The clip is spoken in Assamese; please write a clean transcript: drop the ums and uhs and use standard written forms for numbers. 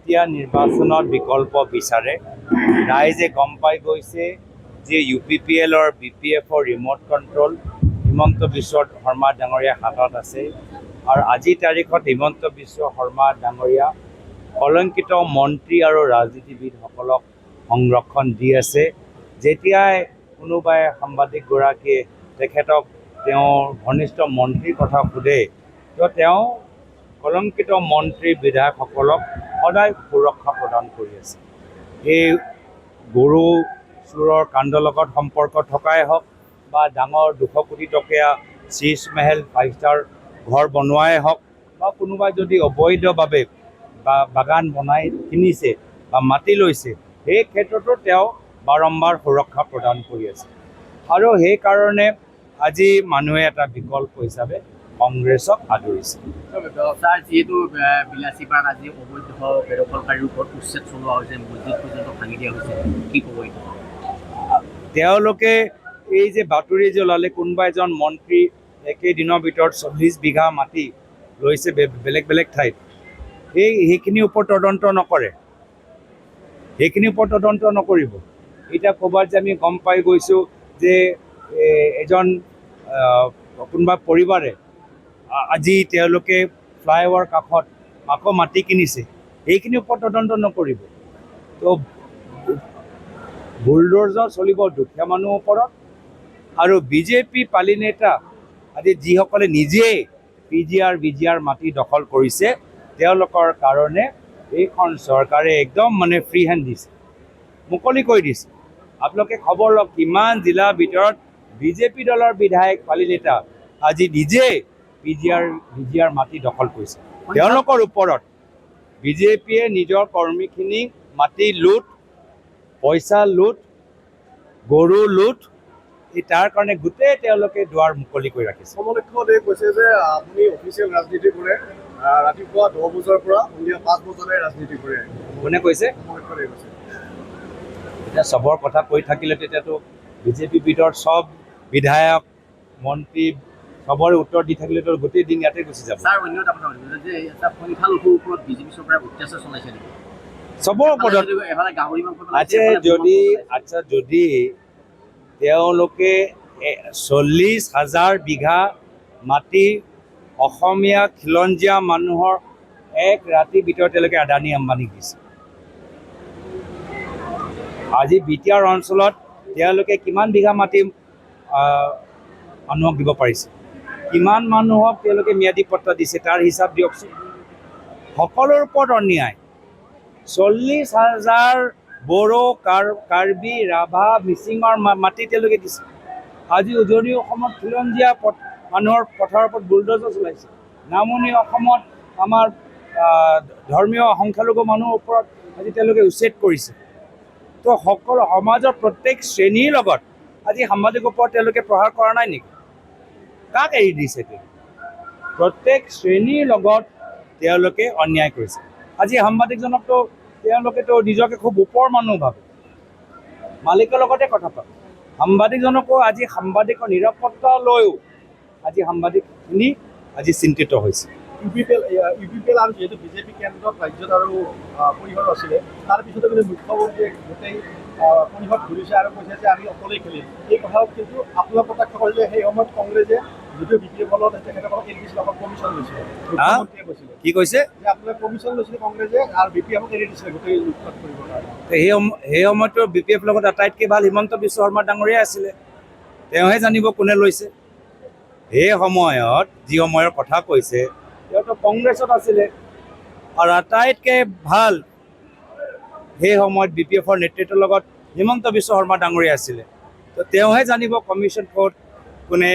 এতিয়া নিৰ্বাচনত বিকল্প বিচাৰে। ৰাইজে গম পাই গৈছে যে UPPLৰ BPFৰ ৰিম'ট কণ্ট্ৰল হিমন্ত বিশ্ব শৰ্মা ডাঙৰীয়া হাতত আছে। আৰু আজিৰ তাৰিখত হিমন্ত বিশ্ব শৰ্মা ডাঙৰীয়া কলংকিত মন্ত্ৰী আৰু ৰাজনীতিবিদসকলক সংৰক্ষণ দি আছে। যেতিয়াই কোনোবাই সাংবাদিকগৰাকীয়ে তেখেতক তেওঁৰ ঘনিষ্ঠ মন্ত্ৰীৰ কথা সোধে, তো তেওঁ কলংকিত মন্ত্ৰী বিধায়কসকলক সদায় সুৰক্ষা প্ৰদান কৰি আছে। এই গৰু চোৰৰ কাণ্ডৰ লগত সম্পৰ্ক থকাই হওক বা ডাঙৰ 200 কোটি টকীয়া শীৰ্ষ মহল 5 ষ্টাৰ ঘৰ বনোৱাই হওক বা কোনোবাই যদি অবৈধভাৱে বাগান বনাই কিনিছে বা মাটি লৈছে, সেই ক্ষেত্ৰতো তেওঁ বাৰম্বাৰ সুৰক্ষা প্ৰদান কৰি আছে। আৰু সেইকাৰণে আজি মানুহে এটা বিকল্প হিচাপে কংগ্ৰেছক আদৰিছে। যিহেতু বিলাসীবাগ আজি অবৈধ বেদখলকাৰীৰ ওপৰত উচ্ছেদ চলোৱা হৈছে, মছজিদ পৰ্যন্ত ভাঙি দিয়া হৈছে, কি ক'ব? তেওঁলোকে এই যে বাতৰি যে ওলালে কোনোবা এজন মন্ত্ৰী একেদিনৰ ভিতৰত 40 বিঘা মাটি লৈছে বেলেগ বেলেগ ঠাইত, সেইখিনিৰ ওপৰত তদন্ত নকৰে, সেইখিনিৰ ওপৰত তদন্ত নকৰিব। এতিয়া ক'ৰবাত যে আমি গম পাই গৈছোঁ যে এজন কোনোবা পৰিবাৰে আজি তেওঁলোকে ফ্লাইঅভাৰ কাষত আকৌ মাটি কিনিছে, সেইখিনিৰ ওপৰত তদন্ত নকৰিব। তো বুলডোজাৰ চলিব দুখীয়া মানুহৰ ওপৰত। আৰু বিজেপি পালি নেতা আজি যিসকলে নিজেই PGR VGR মাটি দখল কৰিছে, তেওঁলোকৰ কাৰণে এইখন চৰকাৰে একদম ফ্ৰী হেণ্ড দিছে, মুকলি কৰি দিছে। আপোনালোকে খবৰ লওক, কিমান জিলাৰ ভিতৰত বিজেপি দলৰ বিধায়ক পালি নেতা আজি নিজেই PGR VGR মাটি দখল কৰিছে। তেওঁলোকৰ ওপৰত বিজেপিয়ে নিজৰ কৰ্মীখিনিক মাটি লুট, পইচা লুট, গৰু লুট, তাৰ কাৰণে গোটেই তেওঁলোকে দুৱাৰ মুকলি কৰি ৰাখিছে। সমলক্ষণে কৈছে যে আপুনি অফিচিয়েল ৰাজনীতি কৰে, ৰাতিপুৱা 10 বজাৰ পৰা সন্ধিয়া 5 বজালৈ ৰাজনীতি কৰে। কোনে কৈছে? সমলক্ষণে কৈছে। এতিয়া চবৰ কথা কৈ থাকিলে তেতিয়াতো বিজেপি ভিতৰত চব বিধায়ক মন্ত্ৰী চবৰে উত্তৰ দি থাকিলেতো গোটেই দিন ইয়াতে গুচি যাব। ছাৰ, অন্য এটা কথা সুধিব যে এটা সংখ্যালঘুৰ ওপৰত বিজেপি চৰকাৰে অত্যাচাৰ চলাইছে নেকি? চবৰ ওপৰত এফালে গাহৰি মাংস যদি তেওঁলোকে 40,000 বিঘা মাটি অসমীয়া খিলঞ্জীয়া মানুহৰ এক ৰাতিৰ ভিতৰত তেওঁলোকে আদানী আম্বানীক দিছে। আজি BTR অঞ্চলত তেওঁলোকে কিমান বিঘা মাটি মানুহক দিব পাৰিছে, কিমান মানুহক তেওঁলোকে ম্যাদী পট্টা দিছে, তাৰ হিচাপ দিয়কচোন। সকলোৰ ওপৰত অন্যায়। 40,000 বড়ো, কাৰ্বি, ৰাভা, মিচিঙৰ মাটি তেওঁলোকে দিছে। আজি উজনি অসমত খিলঞ্জীয়া মানুহৰ পথাৰৰ ওপৰত বুলডোজাৰ চলাইছে। নামনি অসমত আমাৰ ধৰ্মীয় সংখ্যালঘু মানুহৰ ওপৰত আজি তেওঁলোকে উচ্ছেদ কৰিছে। তো সকলো সমাজৰ প্ৰত্যেক শ্ৰেণীৰ লগত আজি সাংবাদিকৰ ওপৰত তেওঁলোকে প্ৰহাৰ কৰা নাই নেকি? কাক এৰি দিছে? প্ৰত্যেক শ্ৰেণীৰ লগত তেওঁলোকে অন্যায় কৰিছে। আজি সাংবাদিকজনকতো তেওঁলোকেতো নিজকে খুব ওপৰ মানুহ ভাবে, মালিকৰ লগতে কথা পাতে। সাংবাদিকজনকো আজি সাংবাদিকৰ নিৰাপত্তা লৈও আজি সাংবাদিকখিনি আজি চিন্তিত হৈছে। UPPL আৰু যিহেতু বিজেপি কেন্দ্ৰত, ৰাজ্যত আৰু পৰিষদ আছিলে, তাৰপিছতো কিন্তু মুখ্যমন্ত্ৰীয়ে গোটেই পৰিষদ ঘূৰিছে আৰু কৈছে যে আমি অকলেই খেলিম। এই কথাও কিন্তু আপোনালোক প্ৰত্যক্ষ কৰিলে সেই সময়ত কংগ্ৰেছে যদিও BPFলত তেখেতসকলক এৰি দিছিলে, কমিশ্যন লৈছিলে। মুখ্যমন্ত্ৰীয়ে কৈছিলে কি কৈছে যে আপোনালোকে কমিশ্যন লৈছিলে কংগ্ৰেছে আৰু BPFক এৰি দিছিলে গোটেই লুটপাট কৰিবৰ কাৰণে। সেই সময়তো BPF লগত আটাইতকৈ ভাল হিমন্ত বিশ্ব শৰ্মা ডাঙৰীয়া আছিলে, তেওঁহে জানিব কোনে লৈছে। সেই সময়ত যি সময়ৰ কথা কৈছে, তেওঁতো কংগ্ৰেছত আছিলে আৰু আটাইতকৈ ভাল সেই সময়ত BPFৰ নেতৃত্বৰ লগত হিমন্ত বিশ্ব শৰ্মা ডাঙৰীয়া আছিলে। তো তেওঁহে জানিব কমিশ্যন ক'ত কোনে